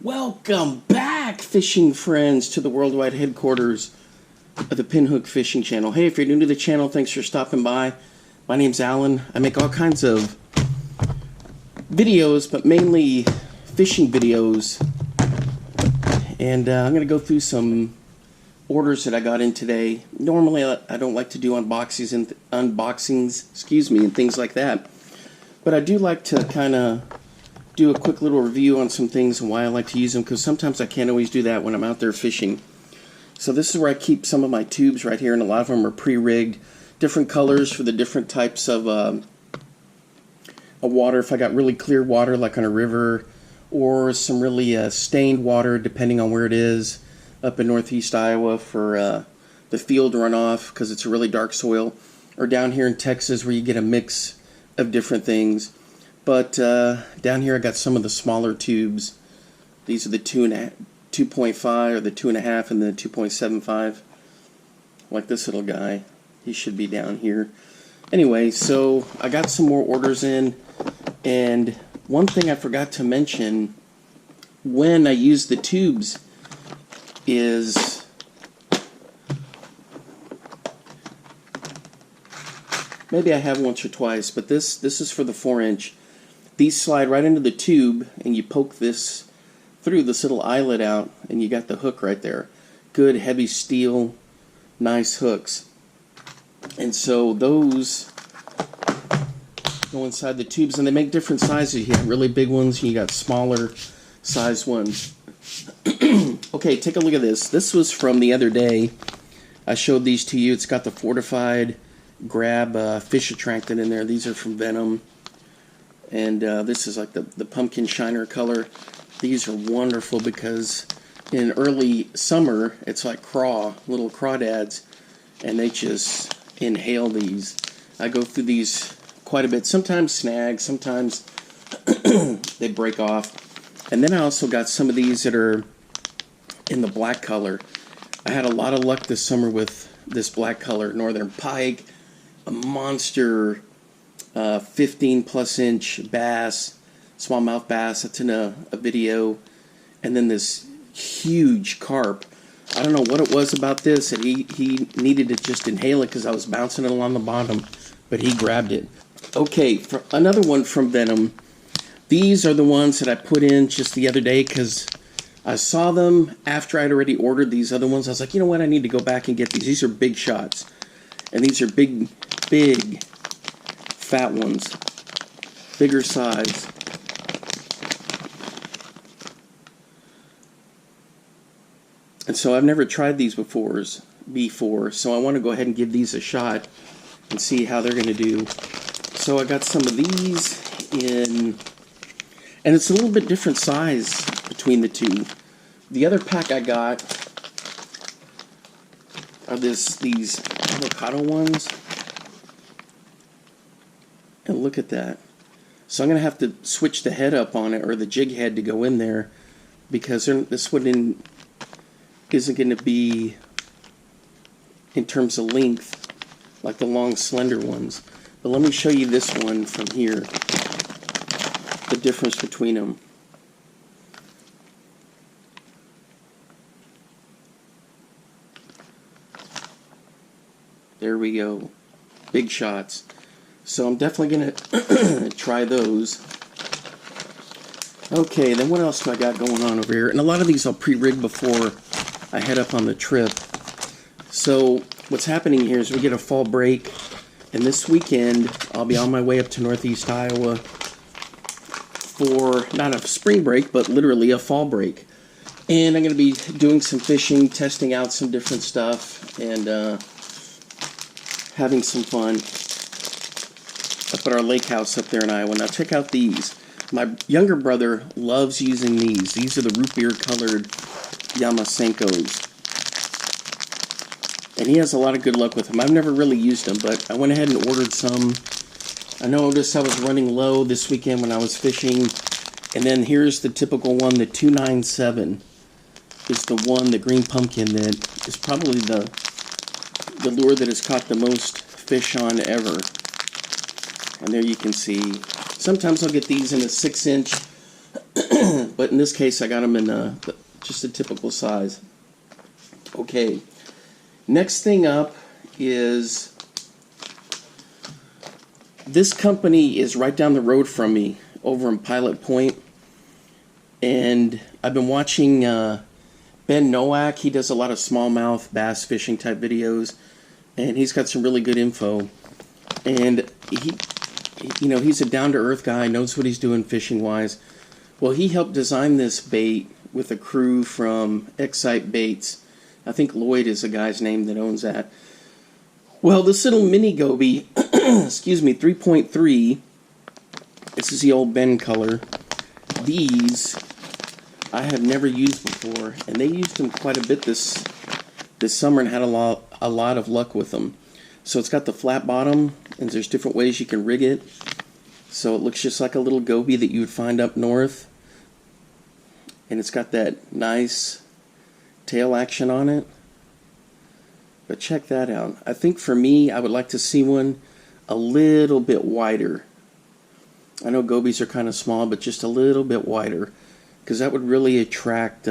Welcome back, fishing friends, to the worldwide headquarters of the Pinhook Fishing Channel. Hey, if you're new to the channel, thanks for stopping by. My name's Alan. I make all kinds of videos, but mainly fishing videos. And I'm going to go through some orders that I got in today. Normally, I don't like to do unboxings and things like that. But I do like to kind of do a quick little review on some things and why I like to use them, because sometimes I can't always do that when I'm out there fishing. So this is where I keep some of my tubes right here, and a lot of them are pre-rigged. Different colors for the different types of water. If I got really clear water like on a river, or some really stained water depending on where it is, up in northeast Iowa for the field runoff because it's a really dark soil, or down here in Texas where you get a mix of different things. But down here I got some of the smaller tubes. These are the 2.5 or the 2.5 and the 2.75. Like this little guy. He should be down here. Anyway, so I got some more orders in, and one thing I forgot to mention when I use the tubes is maybe I have once or twice, but this is for the 4-inch. These slide right into the tube, and you poke this through this little eyelet out, and you got the hook right there. Good heavy steel, nice hooks. And so those go inside the tubes, and they make different sizes. You got really big ones, and you got smaller size ones. Okay, take a look at this. This was from the other day. I showed these to you. It's got the fortified grab fish attractant in there. These are from Venom. And this is like the pumpkin shiner color. These are wonderful because in early summer, it's like little crawdads, and they just inhale these. I go through these quite a bit. Sometimes snag, sometimes they break off. And then I also got some of these that are in the black color. I had a lot of luck this summer with this black color. Northern pike, a monster 15 plus inch bass, smallmouth bass. That's in a video. And then this huge carp. I don't know what it was about this, and he needed to just inhale it because I was bouncing it along the bottom, but he grabbed it. Okay, for another one from Venom. These are the ones that I put in just the other day because I saw them after I'd already ordered these other ones. I was like, you know what, I need to go back and get these. These are big shots, and these are big fat ones, bigger size. And so I've never tried these before, so I want to go ahead and give these a shot and see how they're going to do. So I got some of these in, and it's a little bit different size between the two. The other pack I got are these avocado ones. And look at that. So I'm going to have to switch the head up on it, or the jig head, to go in there, because this one isn't going to be, in terms of length, like the long slender ones. But let me show you this one from here, the difference between them. There we go. Big shots. So I'm definitely going to try those. Okay, then what else do I got going on over here? And a lot of these I'll pre-rig before I head up on the trip. So what's happening here is we get a fall break, and this weekend I'll be on my way up to northeast Iowa for not a spring break, but literally a fall break. And I'm going to be doing some fishing, testing out some different stuff, and having some fun up at our lake house up there in Iowa. Now check out these. My younger brother loves using these. These are the root beer colored Yamamotos. And he has a lot of good luck with them. I've never really used them, but I went ahead and ordered some. I noticed I was running low this weekend when I was fishing. And then here's the typical one, the 297 is the one, the green pumpkin, that is probably the lure that has caught the most fish on ever. And there you can see. Sometimes I'll get these in a 6-inch But in this case, I got them in just a typical size. Okay, next thing up is this company is right down the road from me over in Pilot Point, and I've been watching Ben Nowak. He does a lot of smallmouth bass fishing type videos, and he's got some really good info. And he's a down-to-earth guy, knows what he's doing fishing-wise. Well, he helped design this bait with a crew from Xcite baits. I think Lloyd is the guy's name that owns that. Well, this little mini goby, excuse me, 3.3, this is the old Ben color. These I have never used before, and they used them quite a bit this summer and had a lot of luck with them. So it's got the flat bottom, and there's different ways you can rig it. So it looks just like a little goby that you would find up north. And it's got that nice tail action on it. But check that out. I think for me, I would like to see one a little bit wider. I know gobies are kind of small, but just a little bit wider, because that would really attract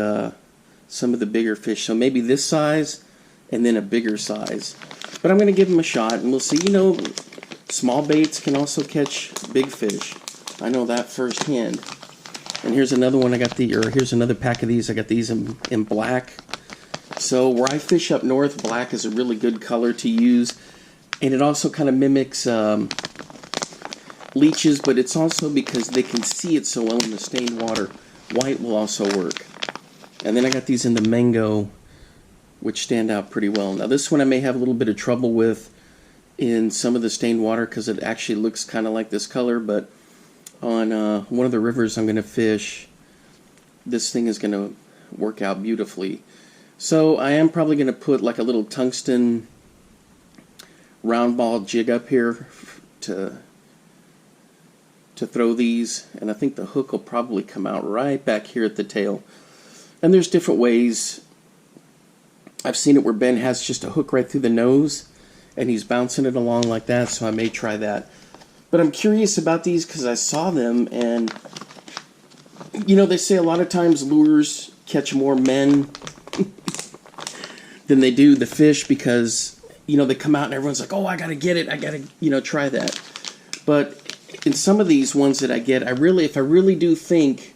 some of the bigger fish. So maybe this size and then a bigger size. But I'm going to give them a shot, and we'll see. You know, small baits can also catch big fish. I know that firsthand. And here's another one. Here's another pack of these. I got these in black. So where I fish up north, black is a really good color to use. And it also kind of mimics leeches, but it's also because they can see it so well in the stained water. White will also work. And then I got these in the mango, which stand out pretty well. Now this one I may have a little bit of trouble with in some of the stained water because it actually looks kind of like this color, but on one of the rivers I'm going to fish, this thing is going to work out beautifully. So I am probably going to put like a little tungsten round ball jig up here to throw these, and I think the hook will probably come out right back here at the tail. And there's different ways. I've seen it where Ben has just a hook right through the nose and he's bouncing it along like that, so I may try that. But I'm curious about these because I saw them, and you know, they say a lot of times lures catch more men than they do the fish, because you know, they come out and everyone's like, oh, I gotta get it, I gotta, you know, try that. But in some of these ones that I get, if I really do think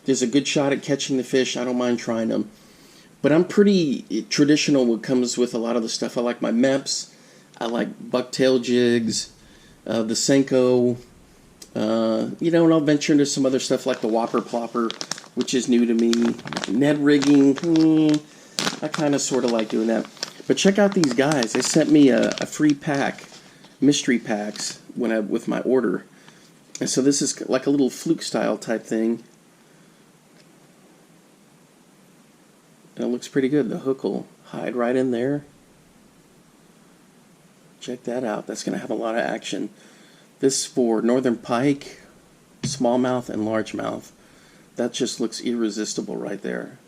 there's a good shot at catching the fish, I don't mind trying them. But I'm pretty traditional when it comes with a lot of the stuff. I like my MEPs, I like bucktail jigs, the Senko, you know, and I'll venture into some other stuff like the Whopper Plopper, which is new to me. Ned rigging, I kind of sort of like doing that. But check out these guys. They sent me a free pack, mystery packs, with my order. And so this is like a little fluke style type thing. And it looks pretty good. The hook will hide right in there. Check that out. That's going to have a lot of action. This for northern pike, smallmouth, and largemouth. That just looks irresistible right there.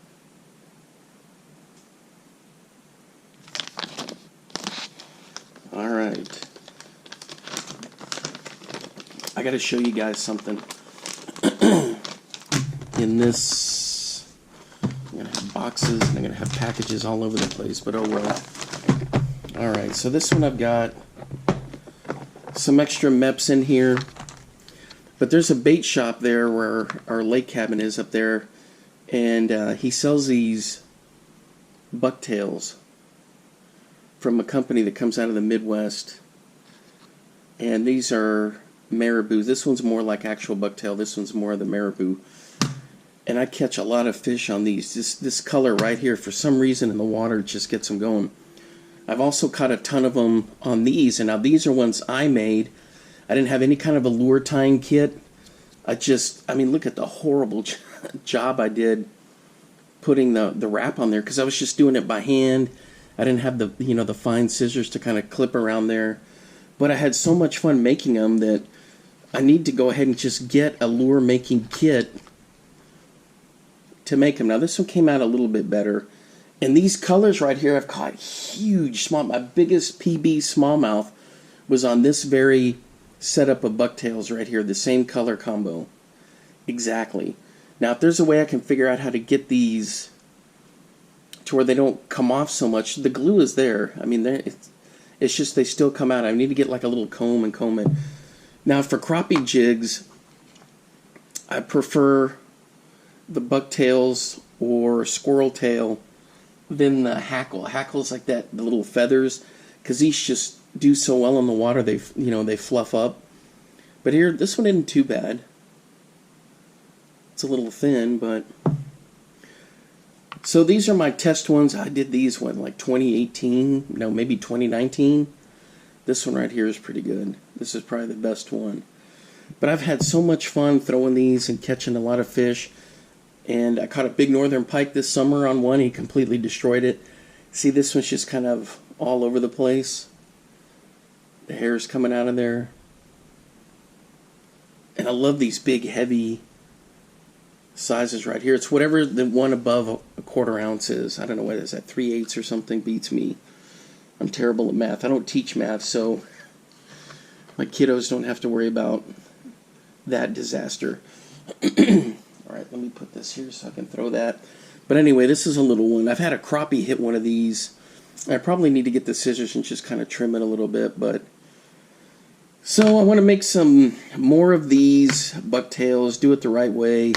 Alright. I got to show you guys something. In this, I'm going to have boxes and I'm going to have packages all over the place, but oh well. Alright, so this one I've got some extra MEPs in here. But there's a bait shop there where our lake cabin is up there, and he sells these bucktails from a company that comes out of the Midwest. And these are marabou. This one's more like actual bucktail. This one's more of the marabou. And I catch a lot of fish on these. This color right here, for some reason in the water, just gets them going. I've also caught a ton of them on these, and now these are ones I made. I didn't have any kind of a lure tying kit. I mean, look at the horrible job I did putting the wrap on there, because I was just doing it by hand. I didn't have the, you know, the fine scissors to kind of clip around there. But I had so much fun making them that I need to go ahead and just get a lure making kit to make them. Now this one came out a little bit better. And these colors right here, I've caught huge small. My biggest PB smallmouth was on this very setup of bucktails right here, the same color combo. Exactly. Now, if there's a way I can figure out how to get these to where they don't come off so much, the glue is there. I mean, it's just they still come out. I need to get like a little comb and comb it. Now, for crappie jigs, I prefer the bucktails or squirrel tail than the hackle. Hackle's like that, the little feathers, because these just do so well in the water. They fluff up. But here, this one isn't too bad. It's a little thin, but... So these are my test ones. I did these one like 2018, no, maybe 2019. This one right here is pretty good. This is probably the best one. But I've had so much fun throwing these and catching a lot of fish. And I caught a big northern pike this summer on one. He completely destroyed it. See, this one's just kind of all over the place. The hair's coming out of there. And I love these big, heavy sizes right here. It's whatever the one above a quarter ounce is. I don't know what is that, 3/8 or something. Beats me. I'm terrible at math. I don't teach math, so my kiddos don't have to worry about that disaster. Alright, let me put this here so I can throw that. But anyway, this is a little one. I've had a crappie hit one of these. I probably need to get the scissors and just kind of trim it a little bit, but so I want to make some more of these bucktails, do it the right way.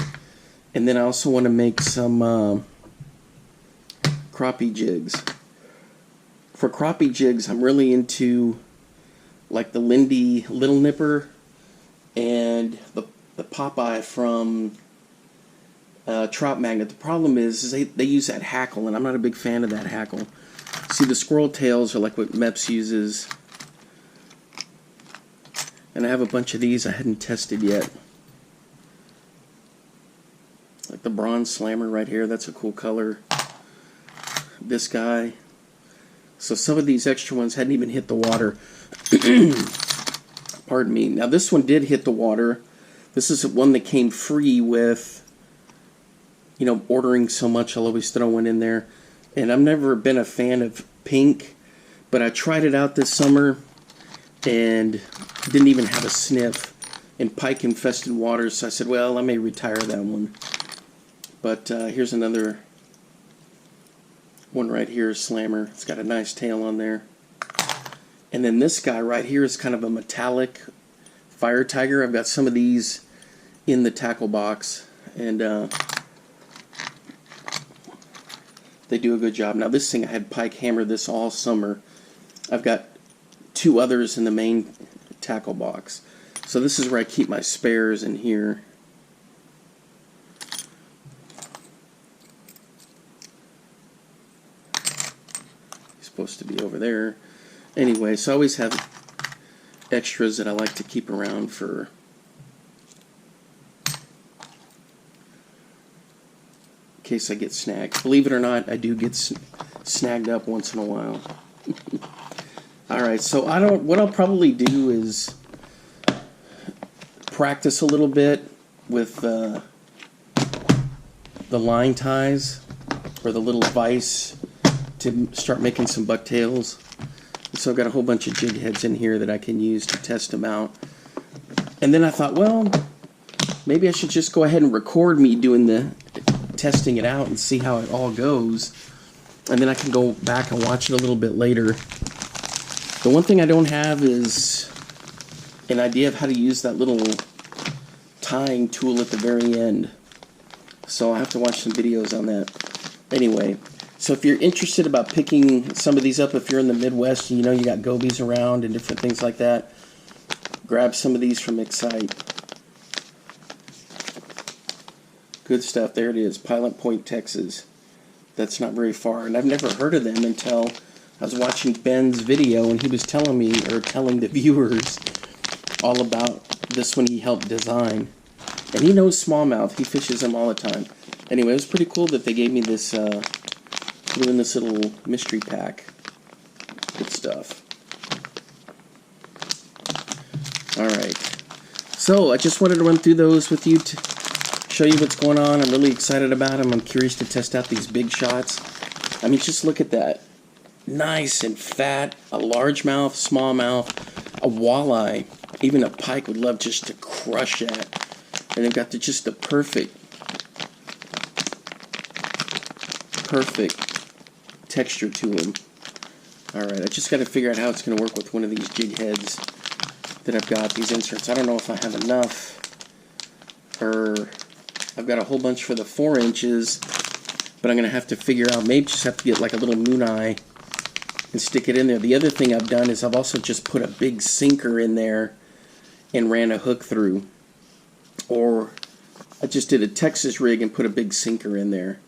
And then I also want to make some crappie jigs. For crappie jigs, I'm really into like the Lindy Little Nipper and the Popeye from Trout Magnet. The problem is they use that hackle, and I'm not a big fan of that hackle. See, the squirrel tails are like what Meps uses. And I have a bunch of these I hadn't tested yet. Like the bronze slammer right here, that's a cool color. This guy. So some of these extra ones hadn't even hit the water. Pardon me. Now this one did hit the water. This is one that came free with, ordering so much, I'll always throw one in there. And I've never been a fan of pink, but I tried it out this summer and didn't even have a sniff in pike infested waters. So I said, well, I may retire that one. But here's another one right here, slammer. It's got a nice tail on there. And then this guy right here is kind of a metallic fire tiger. I've got some of these in the tackle box, and they do a good job. Now this thing, I had pike hammer this all summer. I've got 2 others in the main tackle box. So this is where I keep my spares in here. Supposed to be over there. Anyway, so I always have extras that I like to keep around for in case I get snagged. Believe it or not, I do get snagged up once in a while. Alright, so what I'll probably do is practice a little bit with the line ties or the little vise to start making some bucktails. So I've got a whole bunch of jig heads in here that I can use to test them out. And then I thought, well, maybe I should just go ahead and record me doing the testing it out and see how it all goes. And then I can go back and watch it a little bit later. The one thing I don't have is an idea of how to use that little tying tool at the very end. So I'll have to watch some videos on that. Anyway, so if you're interested about picking some of these up, if you're in the Midwest and you got gobies around and different things like that, grab some of these from Xcite. Good stuff. There it is, Pilot Point, Texas. That's not very far, and I've never heard of them until I was watching Ben's video and he was telling me, or telling the viewers, all about this one he helped design. And he knows smallmouth. He fishes them all the time. Anyway, it was pretty cool that they gave me this, threw in this little mystery pack. Good stuff. Alright. So, I just wanted to run through those with you to show you what's going on. I'm really excited about them. I'm curious to test out these big shots. I mean, just look at that. Nice and fat. A largemouth, smallmouth, a walleye. Even a pike would love just to crush that. And they've got just the perfect perfect texture to them. Alright, I just got to figure out how it's going to work with one of these jig heads that I've got, these inserts. I don't know if I have enough, or I've got a whole bunch for the 4 inches, but I'm going to have to figure out, maybe just have to get like a little moon eye and stick it in there. The other thing I've done is I've also just put a big sinker in there and ran a hook through. Or I just did a Texas rig and put a big sinker in there.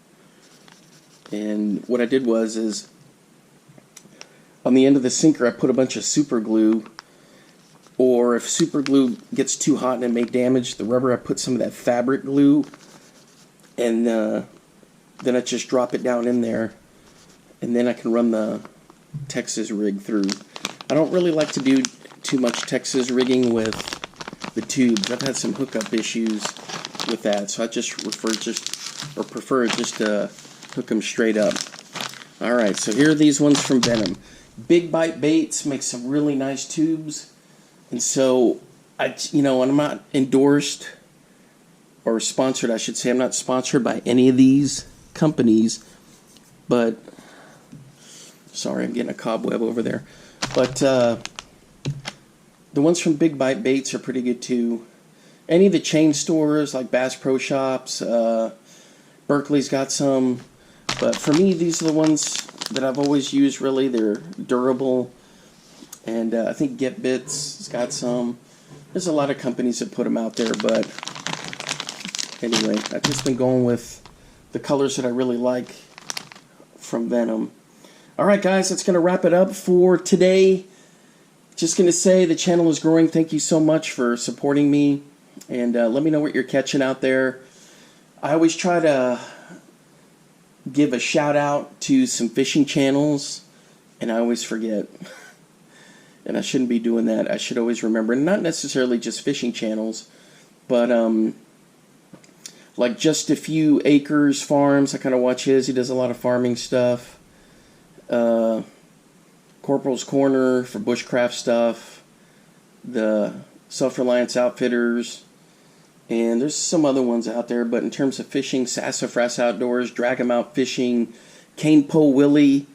And what I did is on the end of the sinker I put a bunch of super glue, or if super glue gets too hot and it may damage the rubber, I put some of that fabric glue, and then I just drop it down in there, and then I can run the Texas rig through. I don't really like to do too much Texas rigging with the tubes. I've had some hookup issues with that, so I just prefer just to hook them straight up. Alright, so here are these ones from Venom. Big Bite Baits make some really nice tubes, and so and I'm not endorsed or sponsored, I should say. I'm not sponsored by any of these companies, but sorry, I'm getting a cobweb over there. But the ones from Big Bite Baits are pretty good too. Any of the chain stores like Bass Pro Shops, Berkeley's got some, but for me these are the ones that I've always used. Really, they're durable, and I think Get Bits has got some. There's a lot of companies that put them out there, but anyway, I've just been going with the colors that I really like from Venom. Alright guys, that's going to wrap it up for today. Just going to say the channel is growing. Thank you so much for supporting me, and let me know what you're catching out there. I always try to give a shout out to some fishing channels, and I always forget. And I shouldn't be doing that. I should always remember. Not necessarily just fishing channels, but like Just a Few Acres Farms. I kind of watch his. He does a lot of farming stuff. Corporal's Corner for bushcraft stuff. The Self-Reliance Outfitters. And there's some other ones out there, but in terms of fishing, Sassafras Outdoors, Drag 'em Out Fishing, Cane Pole Willie,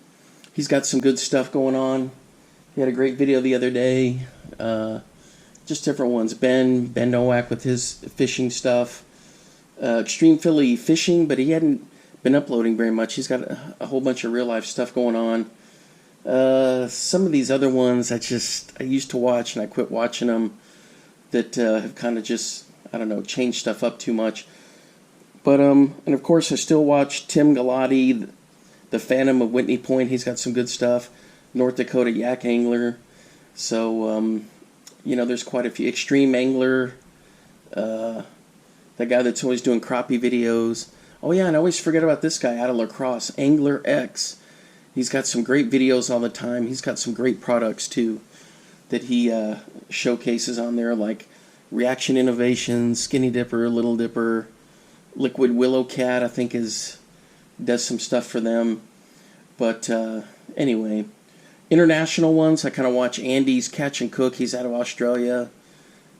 he's got some good stuff going on. He had a great video the other day. Just different ones. Ben Nowak with his fishing stuff. Extreme Philly Fishing, but he hadn't been uploading very much. He's got a whole bunch of real life stuff going on. Some of these other ones I used to watch and I quit watching them, that have kind of just, I don't know, changed stuff up too much. But and of course I still watch Tim Galati, the Phantom of Whitney Point. He's got some good stuff. North Dakota Yak Angler. So there's quite a few. Extreme Angler, the guy that's always doing crappie videos. Oh yeah, and I always forget about this guy out of La Crosse, Angler X. He's got some great videos all the time. He's got some great products too that he showcases on there, like Reaction Innovations, Skinny Dipper, Little Dipper, Liquid Willow Cat, I think does some stuff for them. But anyway, international ones, I kind of watch Andy's Catch and Cook. He's out of Australia.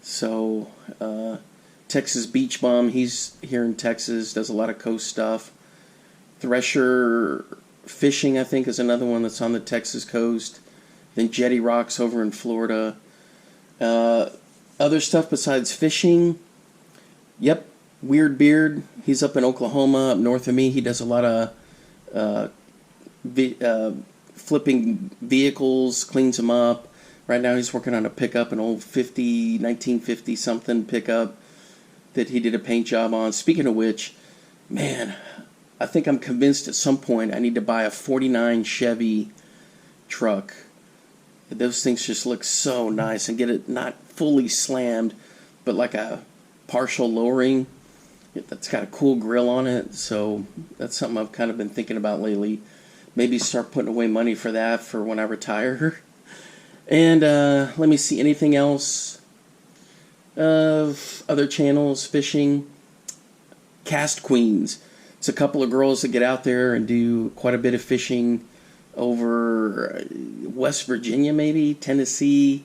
So Texas Beach Bum, he's here in Texas, does a lot of coast stuff. Thresher Fishing, I think, is another one that's on the Texas coast. Then Jetty Rocks over in Florida. Other stuff besides fishing, yep, Weird Beard, he's up in Oklahoma, up north of me. He does a lot of flipping vehicles, cleans them up. Right now he's working on a pickup, an old 1950 something pickup that he did a paint job on. Speaking of which, man, I think I'm convinced at some point I need to buy a 49 Chevy truck. Those things just look so nice, and get it not fully slammed, but like a partial lowering. That's got a cool grill on it, so that's something I've kind of been thinking about lately. Maybe start putting away money for that for when I retire. And let me see, anything else? Other channels, fishing. Cast Queens. It's a couple of girls that get out there and do quite a bit of fishing over West Virginia, maybe Tennessee.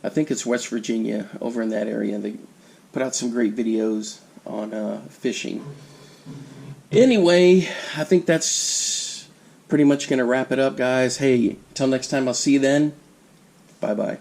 I think it's West Virginia, over in that area. They put out some great videos on fishing. Anyway, I think that's pretty much going to wrap it up, guys. Hey, until next time, I'll see you then. Bye-bye.